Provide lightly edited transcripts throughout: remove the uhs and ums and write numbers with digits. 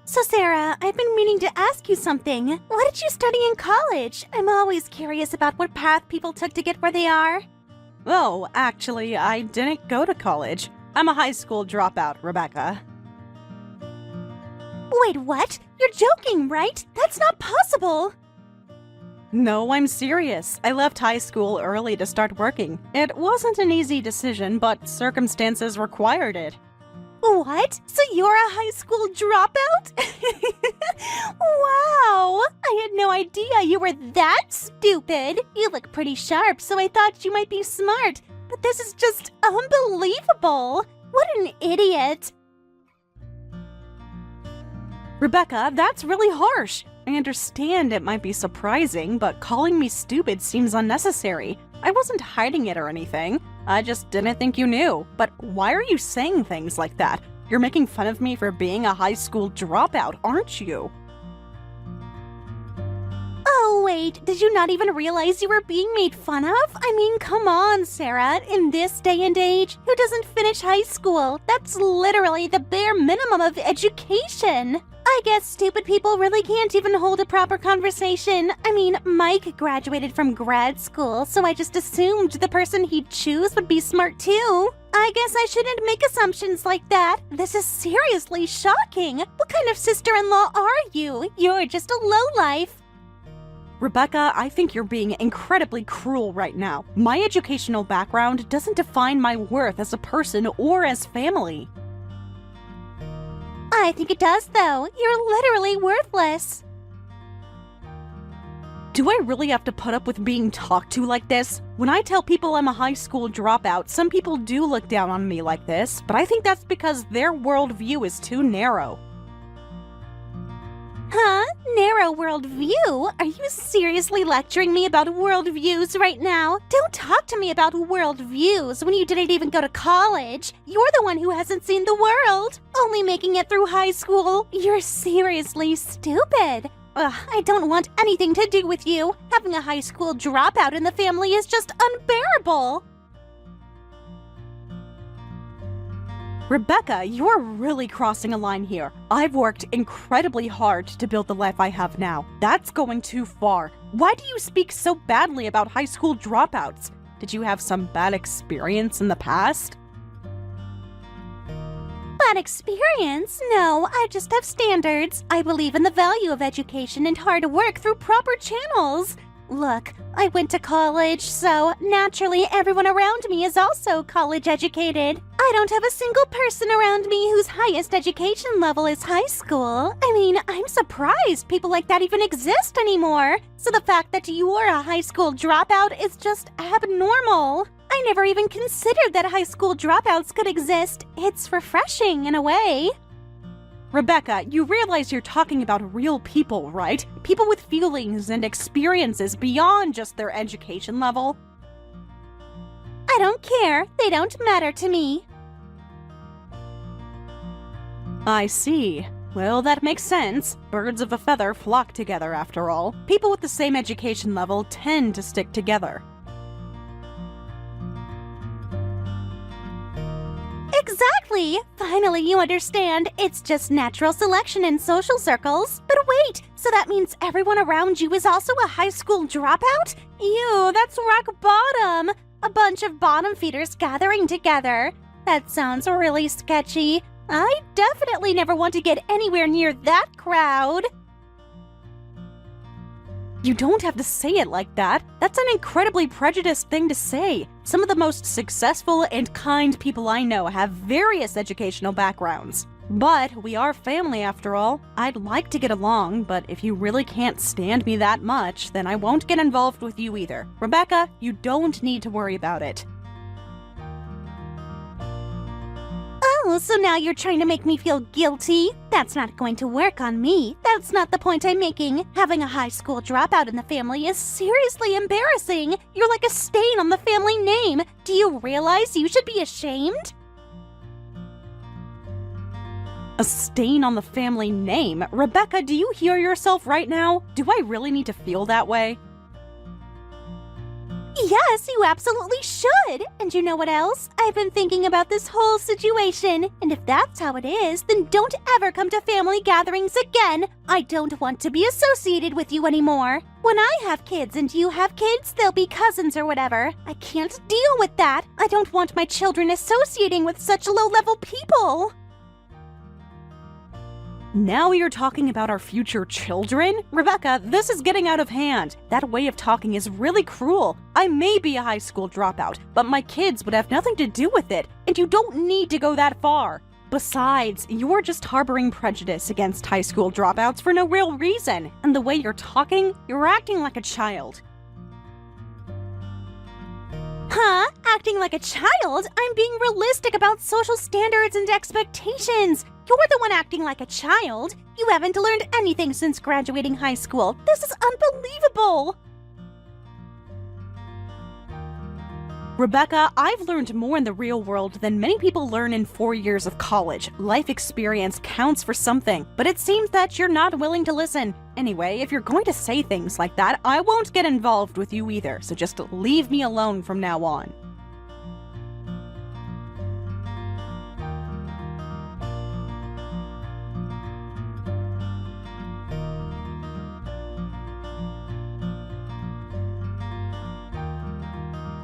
So Sarah, I've been meaning to ask you something. What did you study in college? I'm always curious about what path people took to get where they are. Oh, actually, I didn't go to college. I'm a high school dropout, Rebecca. Wait, what? You're joking, right? That's not possible! No, I'm serious. I left high school early to start working. It wasn't an easy decision, but circumstances required it. What? So you're a high school dropout? Wow! I had no idea you were that stupid. You look pretty sharp, so I thought you might be smart. But this is just unbelievable. What an idiot. Rebecca, that's really harsh. I understand it might be surprising, but calling me stupid seems unnecessary. I wasn't hiding it or anything. I just didn't think you knew. But why are you saying things like that? You're making fun of me for being a high school dropout, aren't you? Oh, wait, did you not even realize you were being made fun of? I mean, come on, Sarah. In this day and age, who doesn't finish high school? That's literally the bare minimum of education. I guess stupid people really can't even hold a proper conversation. I mean, Mike graduated from grad school, so I just assumed the person he'd choose would be smart too. I guess I shouldn't make assumptions like that. This is seriously shocking. What kind of sister-in-law are you? You're just a lowlife. Rebecca, I think you're being incredibly cruel right now. My educational background doesn't define my worth as a person or as family. I think it does, though. You're literally worthless. Do I really have to put up with being talked to like this? When I tell people I'm a high school dropout, some people do look down on me like this, but I think that's because their worldview is too narrow. Huh? Narrow worldview? Are you seriously lecturing me about worldviews right now? Don't talk to me about worldviews when you didn't even go to college. You're the one who hasn't seen the world. Only making it through high school. You're seriously stupid. Ugh, I don't want anything to do with you. Having a high school dropout in the family is just unbearable. Rebecca, you're really crossing a line here. I've worked incredibly hard to build the life I have now. That's going too far. Why do you speak so badly about high school dropouts? Did you have some bad experience in the past? Bad experience? No, I just have standards. I believe in the value of education and hard work through proper channels. Look, I went to college, so naturally everyone around me is also college educated. I don't have a single person around me whose highest education level is high school. I mean, I'm surprised people like that even exist anymore. So the fact that you're a high school dropout is just abnormal. I never even considered that high school dropouts could exist. It's refreshing in a way. Rebecca, you realize you're talking about real people, right? People with feelings and experiences beyond just their education level. I don't care. They don't matter to me. I see. Well, that makes sense. Birds of a feather flock together, after all. People with the same education level tend to stick together. Exactly! Finally, you understand. It's just natural selection in social circles. But wait, so that means everyone around you is also a high school dropout? Ew, that's rock bottom! A bunch of bottom feeders gathering together. That sounds really sketchy. I definitely never want to get anywhere near that crowd. You don't have to say it like that. That's an incredibly prejudiced thing to say. Some of the most successful and kind people I know have various educational backgrounds. But we are family after all. I'd like to get along, but if you really can't stand me that much, then I won't get involved with you either. Rebecca, you don't need to worry about it. Oh, so now you're trying to make me feel guilty? That's not going to work on me. That's not the point I'm making. Having a high school dropout in the family is seriously embarrassing. You're like a stain on the family name. Do you realize you should be ashamed? A stain on the family name? Rebecca, do you hear yourself right now? Do I really need to feel that way? Yes, you absolutely should! And you know what else? I've been thinking about this whole situation, and if that's how it is, then don't ever come to family gatherings again. I don't want to be associated with you anymore. When I have kids and you have kids, they'll be cousins or whatever. I can't deal with that. I don't want my children associating with such low-level people. Now you're talking about our future children? Rebecca, this is getting out of hand. That way of talking is really cruel. I may be a high school dropout, but my kids would have nothing to do with it, and you don't need to go that far. Besides, you're just harboring prejudice against high school dropouts for no real reason, and the way you're talking, you're acting like a child. Huh? Acting like a child? I'm being realistic about social standards and expectations. You're the one acting like a child. You haven't learned anything since graduating high school. This is unbelievable. Rebecca, I've learned more in the real world than many people learn in 4 years of college. Life experience counts for something, but it seems that you're not willing to listen. Anyway, if you're going to say things like that, I won't get involved with you either, so just leave me alone from now on.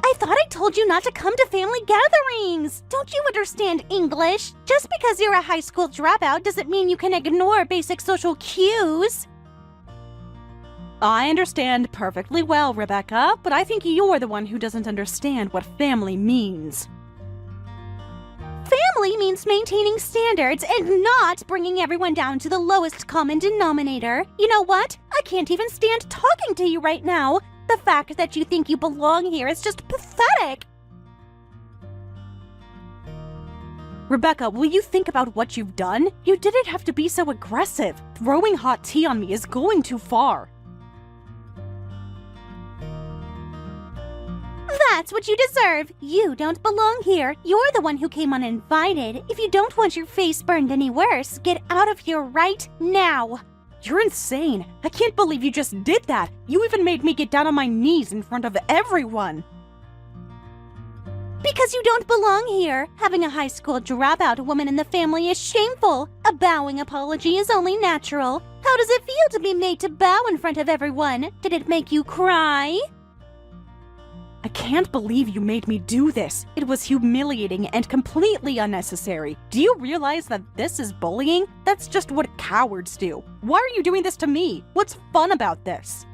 I thought I told you not to come to family gatherings! Don't you understand English? Just because you're a high school dropout doesn't mean you can ignore basic social cues. I understand perfectly well, Rebecca, but I think you're the one who doesn't understand what family means. Family means maintaining standards and not bringing everyone down to the lowest common denominator. You know what? I can't even stand talking to you right now. The fact that you think you belong here is just pathetic. Rebecca, will you think about what you've done? You didn't have to be so aggressive. Throwing hot tea on me is going too far. That's what you deserve. You don't belong here. You're the one who came uninvited. If you don't want your face burned any worse, get out of here right now. You're insane. I can't believe you just did that. You even made me get down on my knees in front of everyone. Because you don't belong here. Having a high school dropout woman in the family is shameful. A bowing apology is only natural. How does it feel to be made to bow in front of everyone? Did it make you cry? I can't believe you made me do this. It was humiliating and completely unnecessary. Do you realize that this is bullying? That's just what cowards do. Why are you doing this to me? What's fun about this?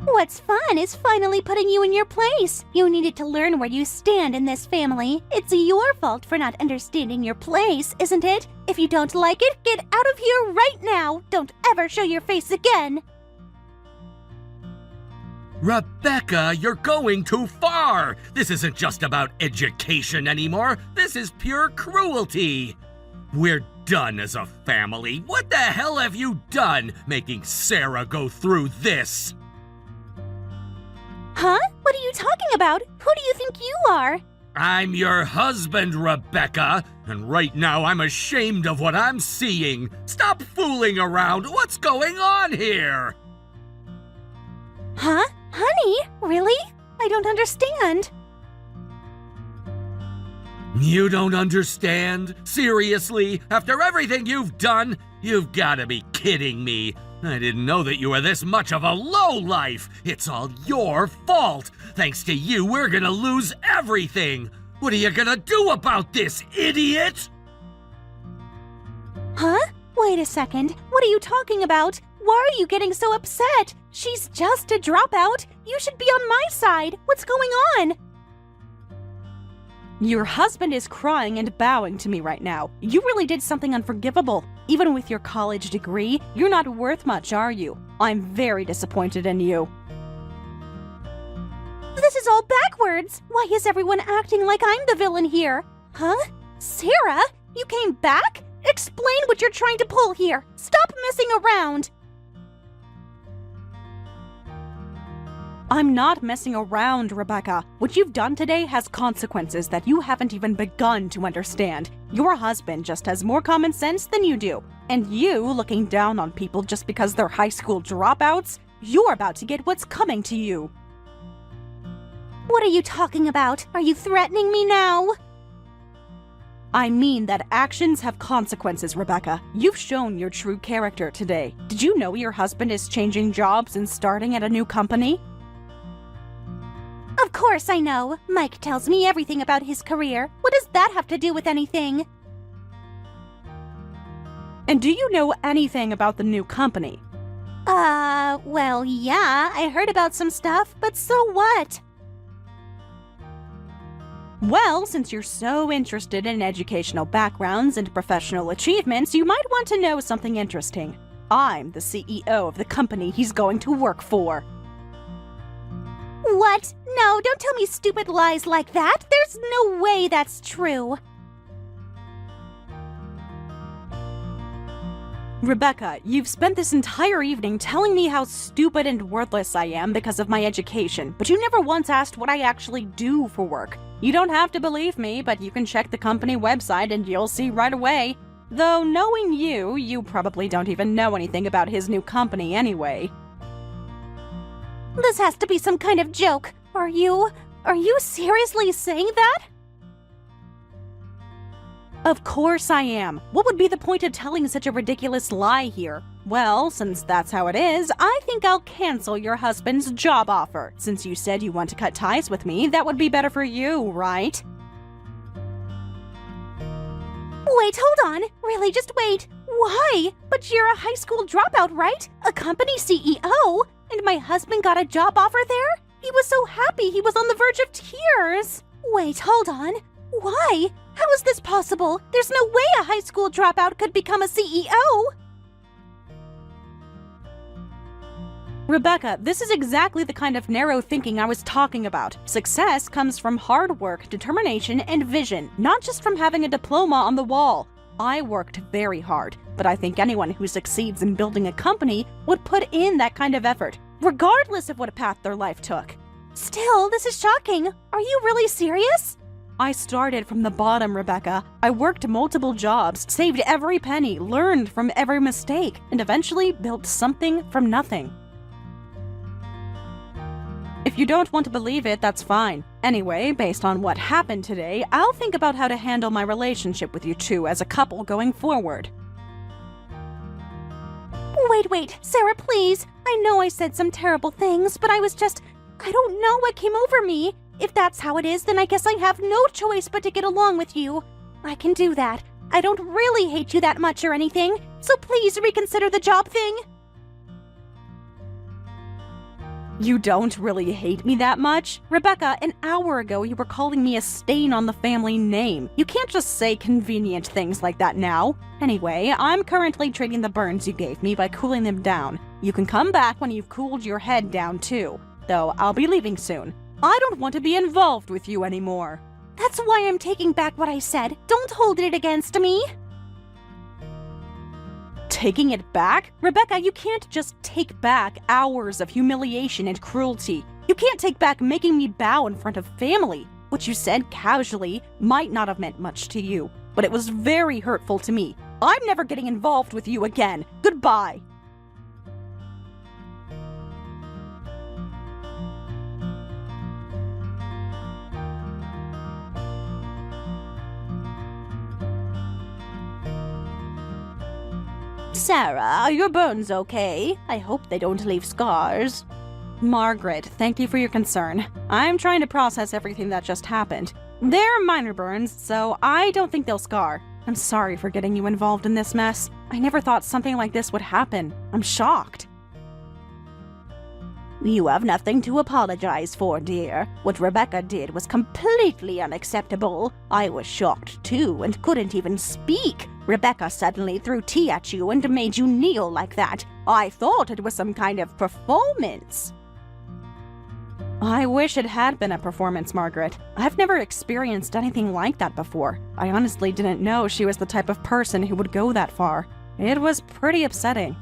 What's fun is finally putting you in your place. You needed to learn where you stand in this family. It's your fault for not understanding your place, isn't it? If you don't like it, get out of here right now. Don't ever show your face again. Rebecca, you're going too far! This isn't just about education anymore. This is pure cruelty. We're done as a family. What the hell have you done making Sarah go through this? Huh? What are you talking about? Who do you think you are? I'm your husband, Rebecca, and right now I'm ashamed of what I'm seeing. Stop fooling around. What's going on here? Huh? Honey? Really? I don't understand. You don't understand? Seriously? After everything you've done? You've gotta be kidding me. I didn't know that you were this much of a lowlife. It's all your fault. Thanks to you, we're gonna lose everything. What are you gonna do about this, idiot? Huh? Wait a second. What are you talking about? Why are you getting so upset? She's just a dropout. You should be on my side. What's going on? Your husband is crying and bowing to me right now. You really did something unforgivable. Even with your college degree, you're not worth much, are you? I'm very disappointed in you. This is all backwards. Why is everyone acting like I'm the villain here? Huh? Sarah? You came back? Explain what you're trying to pull here. Stop messing around. I'm not messing around, Rebecca. What you've done today has consequences that you haven't even begun to understand. Your husband just has more common sense than you do. And you looking down on people just because they're high school dropouts? You're about to get what's coming to you. What are you talking about? Are you threatening me now? I mean that actions have consequences, Rebecca. You've shown your true character today. Did you know your husband is changing jobs and starting at a new company? Of course I know. Mike tells me everything about his career. What does that have to do with anything? And do you know anything about the new company? Well, yeah, I heard about some stuff, but so what? Well, since you're so interested in educational backgrounds and professional achievements, you might want to know something interesting. I'm the CEO of the company he's going to work for. What? No, don't tell me stupid lies like that. There's no way that's true. Rebecca, you've spent this entire evening telling me how stupid and worthless I am because of my education, but you never once asked what I actually do for work. You don't have to believe me, but you can check the company website and you'll see right away. Though knowing you, you probably don't even know anything about his new company anyway. This has to be some kind of joke. Are you seriously saying that? Of course I am. What would be the point of telling such a ridiculous lie here? Well, since that's how it is, I think I'll cancel your husband's job offer. Since you said you want to cut ties with me, that would be better for you, right? Wait, hold on. Really, just wait. Why? But you're a high school dropout, right? A company CEO? And my husband got a job offer there? He was so happy he was on the verge of tears. Wait, hold on. Why? How is this possible? There's no way a high school dropout could become a CEO. Rebecca, this is exactly the kind of narrow thinking I was talking about. Success comes from hard work, determination, and vision, not just from having a diploma on the wall. I worked very hard, but I think anyone who succeeds in building a company would put in that kind of effort, regardless of what path their life took. Still, this is shocking. Are you really serious? I started from the bottom, Rebecca. I worked multiple jobs, saved every penny, learned from every mistake, and eventually built something from nothing. If you don't want to believe it, that's fine. Anyway, based on what happened today, I'll think about how to handle my relationship with you two as a couple going forward. Wait, Sarah, please. I know I said some terrible things, but I don't know what came over me. If that's how it is, then I guess I have no choice but to get along with you. I can do that. I don't really hate you that much or anything, so please reconsider the job thing. You don't really hate me that much? Rebecca, an hour ago you were calling me a stain on the family name. You can't just say convenient things like that now. Anyway, I'm currently treating the burns you gave me by cooling them down. You can come back when you've cooled your head down too. Though I'll be leaving soon. I don't want to be involved with you anymore. That's why I'm taking back what I said. Don't hold it against me. Taking it back? Rebecca, you can't just take back hours of humiliation and cruelty. You can't take back making me bow in front of family. What you said casually might not have meant much to you, but it was very hurtful to me. I'm never getting involved with you again. Goodbye. Sarah, are your burns okay? I hope they don't leave scars. Margaret, thank you for your concern. I'm trying to process everything that just happened. They're minor burns, so I don't think they'll scar. I'm sorry for getting you involved in this mess. I never thought something like this would happen. I'm shocked. You have nothing to apologize for, dear. What Rebecca did was completely unacceptable. I was shocked, too, and couldn't even speak. Rebecca suddenly threw tea at you and made you kneel like that. I thought it was some kind of performance. I wish it had been a performance, Margaret. I've never experienced anything like that before. I honestly didn't know she was the type of person who would go that far. It was pretty upsetting.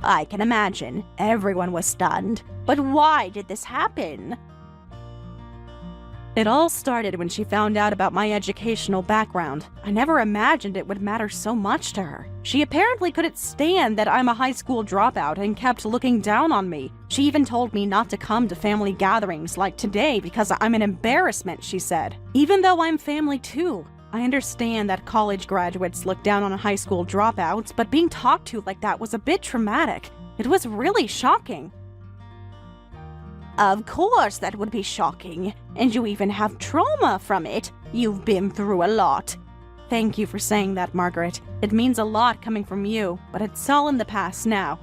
I can imagine. Everyone was stunned. But why did this happen? It all started when she found out about my educational background. I never imagined it would matter so much to her. She apparently couldn't stand that I'm a high school dropout and kept looking down on me. She even told me not to come to family gatherings like today because I'm an embarrassment, she said. Even though I'm family too. I understand that college graduates look down on high school dropouts, but being talked to like that was a bit traumatic. It was really shocking. Of course that would be shocking, and you even have trauma from it. You've been through a lot. Thank you for saying that, Margaret. It means a lot coming from you, but it's all in the past now.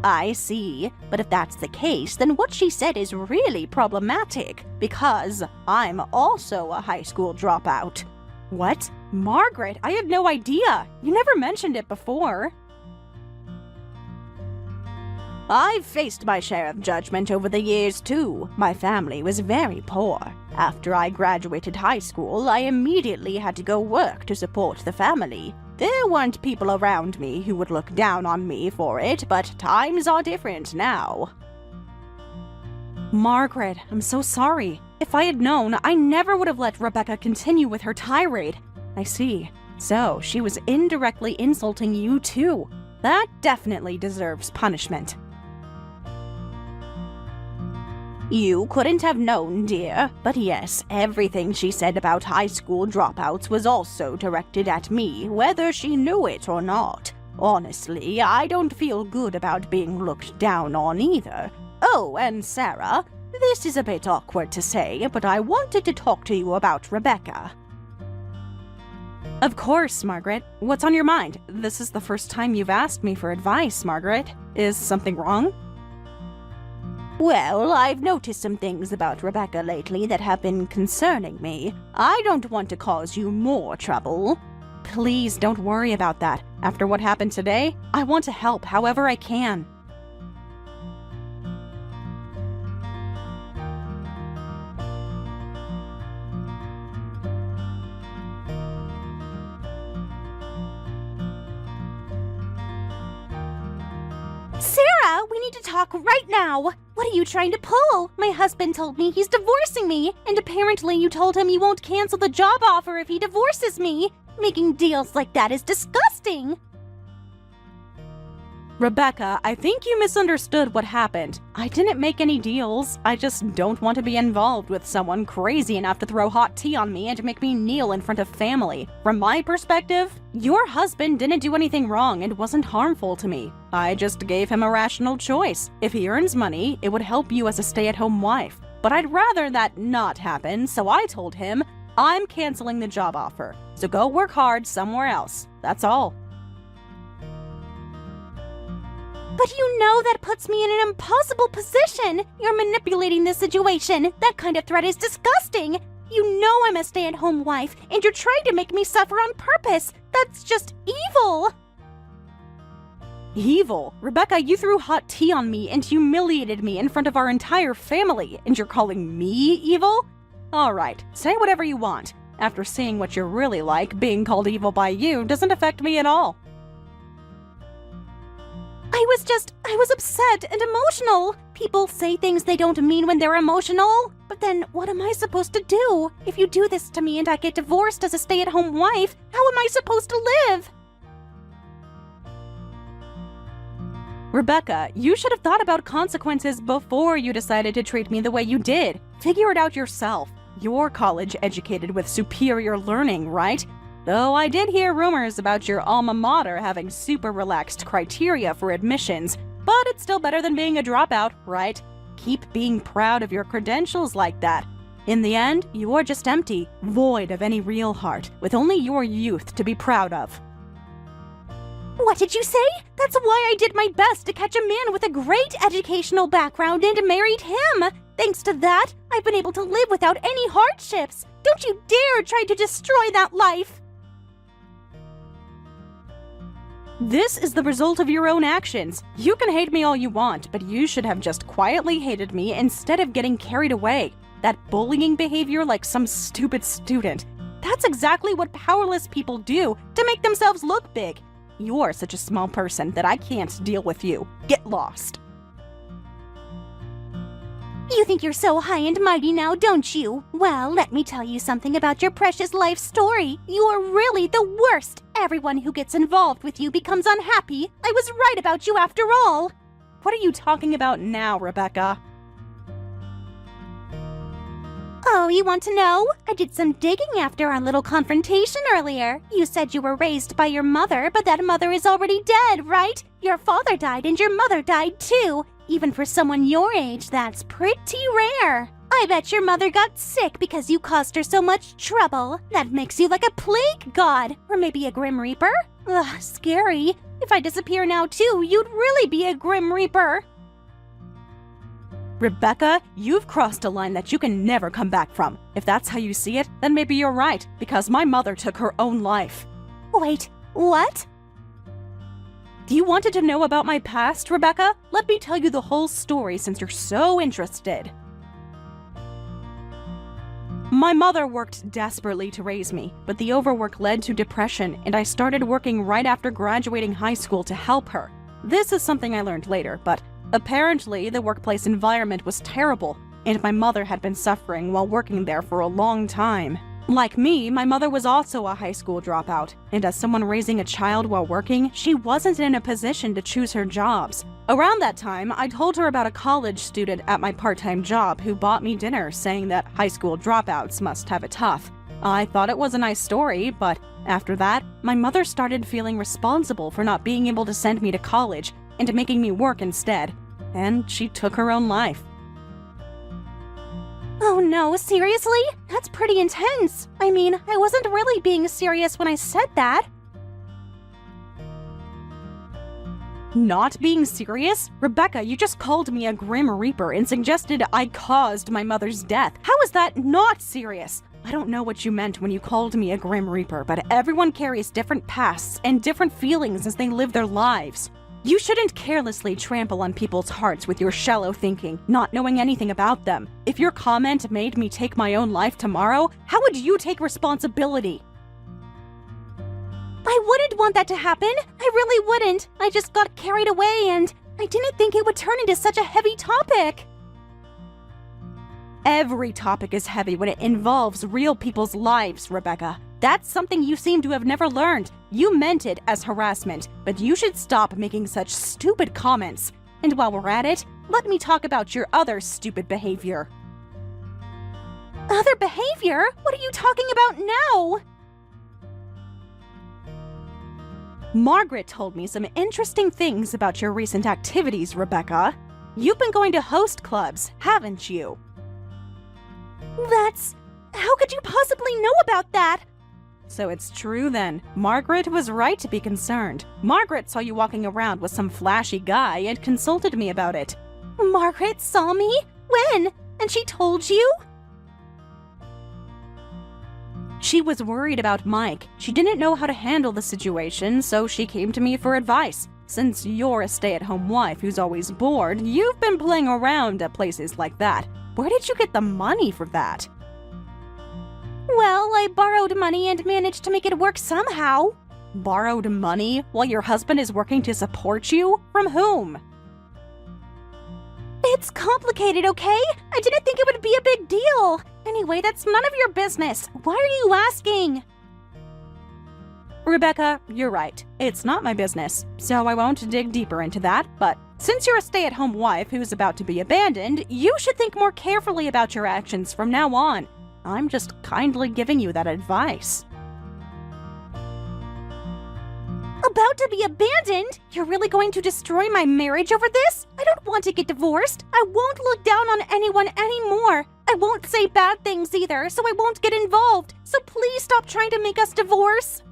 I see, but if that's the case, then what she said is really problematic, because I'm also a high school dropout. What? Margaret, I had no idea. You never mentioned it before. I've faced my share of judgment over the years, too. My family was very poor. After I graduated high school, I immediately had to go work to support the family. There weren't people around me who would look down on me for it, but times are different now. Margaret, I'm so sorry. If I had known, I never would have let Rebecca continue with her tirade. I see. So, she was indirectly insulting you, too. That definitely deserves punishment. You couldn't have known, dear, but yes, everything she said about high school dropouts was also directed at me, whether she knew it or not. Honestly, I don't feel good about being looked down on either. Oh, and Sarah, this is a bit awkward to say, but I wanted to talk to you about Rebecca. Of course, Margaret. What's on your mind? This is the first time you've asked me for advice, Margaret. Is something wrong? Well, I've noticed some things about Rebecca lately that have been concerning me. I don't want to cause you more trouble. Please don't worry about that. After what happened today, I want to help however I can. Sarah, we need to talk right now. What are you trying to pull? My husband told me he's divorcing me, and apparently you told him you won't cancel the job offer if he divorces me. Making deals like that is disgusting. Rebecca, I think you misunderstood what happened. I didn't make any deals. I just don't want to be involved with someone crazy enough to throw hot tea on me and to make me kneel in front of family. From my perspective, your husband didn't do anything wrong and wasn't harmful to me. I just gave him a rational choice. If he earns money, it would help you as a stay-at-home wife. But I'd rather that not happen, so I told him, I'm canceling the job offer. So go work hard somewhere else. That's all. But you know that puts me in an impossible position. You're manipulating the situation. That kind of threat is disgusting. You know I'm a stay-at-home wife, and you're trying to make me suffer on purpose. That's just evil. Evil? Rebecca, you threw hot tea on me and humiliated me in front of our entire family, and you're calling me evil? All right, say whatever you want. After seeing what you're really like, being called evil by you doesn't affect me at all. I was upset and emotional. People say things they don't mean when they're emotional. But then what am I supposed to do? If you do this to me and I get divorced as a stay-at-home wife, how am I supposed to live? Rebecca, you should have thought about consequences before you decided to treat me the way you did. Figure it out yourself. You're college-educated with superior learning, right? Though I did hear rumors about your alma mater having super relaxed criteria for admissions, but it's still better than being a dropout, right? Keep being proud of your credentials like that. In the end, you are just empty, void of any real heart, with only your youth to be proud of. What did you say? That's why I did my best to catch a man with a great educational background and married him. Thanks to that, I've been able to live without any hardships. Don't you dare try to destroy that life. This is the result of your own actions. You can hate me all you want, but you should have just quietly hated me instead of getting carried away. That bullying behavior like some stupid student. That's exactly what powerless people do to make themselves look big. You're such a small person that I can't deal with you. Get lost. You think you're so high and mighty now, don't you? Well, let me tell you something about your precious life story. You are really the worst. Everyone who gets involved with you becomes unhappy. I was right about you after all. What are you talking about now, Rebecca? Oh, you want to know? I did some digging after our little confrontation earlier. You said you were raised by your mother, but that mother is already dead, right? Your father died and your mother died too. Even for someone your age, that's pretty rare. I bet your mother got sick because you caused her so much trouble. That makes you like a plague god, or maybe a grim reaper. Ugh, scary. If I disappear now too, you'd really be a grim reaper. Rebecca, you've crossed a line that you can never come back from. If that's how you see it, then maybe you're right, because my mother took her own life. Wait, what? You wanted to know about my past, Rebecca? Let me tell you the whole story since you're so interested. My mother worked desperately to raise me, but the overwork led to depression, and I started working right after graduating high school to help her. This is something I learned later, but apparently the workplace environment was terrible, and my mother had been suffering while working there for a long time. Like me, my mother was also a high school dropout, and as someone raising a child while working, she wasn't in a position to choose her jobs. Around that time, I told her about a college student at my part-time job who bought me dinner, saying that high school dropouts must have it tough. I thought it was a nice story, but after that, my mother started feeling responsible for not being able to send me to college and making me work instead, and she took her own life. Oh no, seriously? That's pretty intense. I mean, I wasn't really being serious when I said that. Not being serious? Rebecca, you just called me a Grim Reaper and suggested I caused my mother's death. How is that not serious? I don't know what you meant when you called me a Grim Reaper, but everyone carries different pasts and different feelings as they live their lives. You shouldn't carelessly trample on people's hearts with your shallow thinking, not knowing anything about them. If your comment made me take my own life tomorrow, how would you take responsibility? I wouldn't want that to happen. I really wouldn't. I just got carried away and I didn't think it would turn into such a heavy topic. Every topic is heavy when it involves real people's lives, Rebecca. That's something you seem to have never learned. You meant it as harassment, but you should stop making such stupid comments. And while we're at it, let me talk about your other stupid behavior. Other behavior? What are you talking about now? Margaret told me some interesting things about your recent activities, Rebecca. You've been going to host clubs, haven't you? How could you possibly know about that? So it's true then. Margaret was right to be concerned. Margaret saw you walking around with some flashy guy and consulted me about it. Margaret saw me? When? And she told you? She was worried about Mike. She didn't know how to handle the situation, so she came to me for advice. Since you're a stay-at-home wife who's always bored, you've been playing around at places like that. Where did you get the money for that? Well, I borrowed money and managed to make it work somehow. Borrowed money while your husband is working to support you? From whom? It's complicated, okay? I didn't think it would be a big deal. Anyway, that's none of your business. Why are you asking? Rebecca, you're right. It's not my business, so I won't dig deeper into that, but since you're a stay-at-home wife who's about to be abandoned, you should think more carefully about your actions from now on. I'm just kindly giving you that advice. About to be abandoned? You're really going to destroy my marriage over this? I don't want to get divorced. I won't look down on anyone anymore. I won't say bad things either, so I won't get involved. So please stop trying to make us divorce.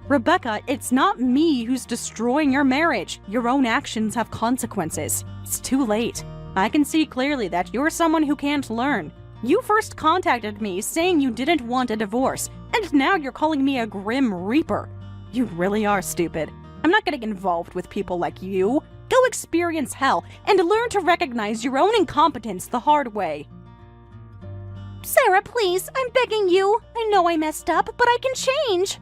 Rebecca, it's not me who's destroying your marriage. Your own actions have consequences. It's too late. I can see clearly that you're someone who can't learn. You first contacted me saying you didn't want a divorce, and now you're calling me a Grim Reaper. You really are stupid. I'm not getting involved with people like you. Go experience hell and learn to recognize your own incompetence the hard way. Sarah, please, I'm begging you. I know I messed up, but I can change.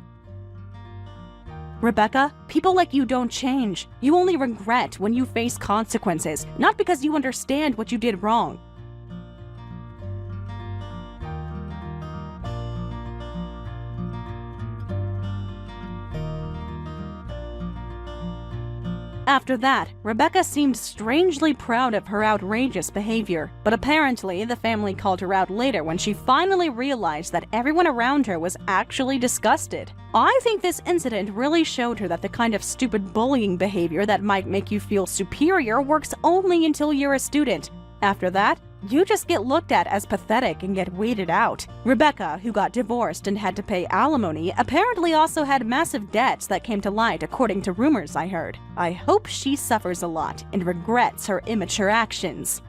Rebecca, people like you don't change. You only regret when you face consequences, not because you understand what you did wrong. After that, Rebecca seemed strangely proud of her outrageous behavior, but apparently the family called her out later when she finally realized that everyone around her was actually disgusted. I think this incident really showed her that the kind of stupid bullying behavior that might make you feel superior works only until you're a student. After that, you just get looked at as pathetic and get weeded out. Rebecca, who got divorced and had to pay alimony, apparently also had massive debts that came to light according to rumors I heard. I hope she suffers a lot and regrets her immature actions.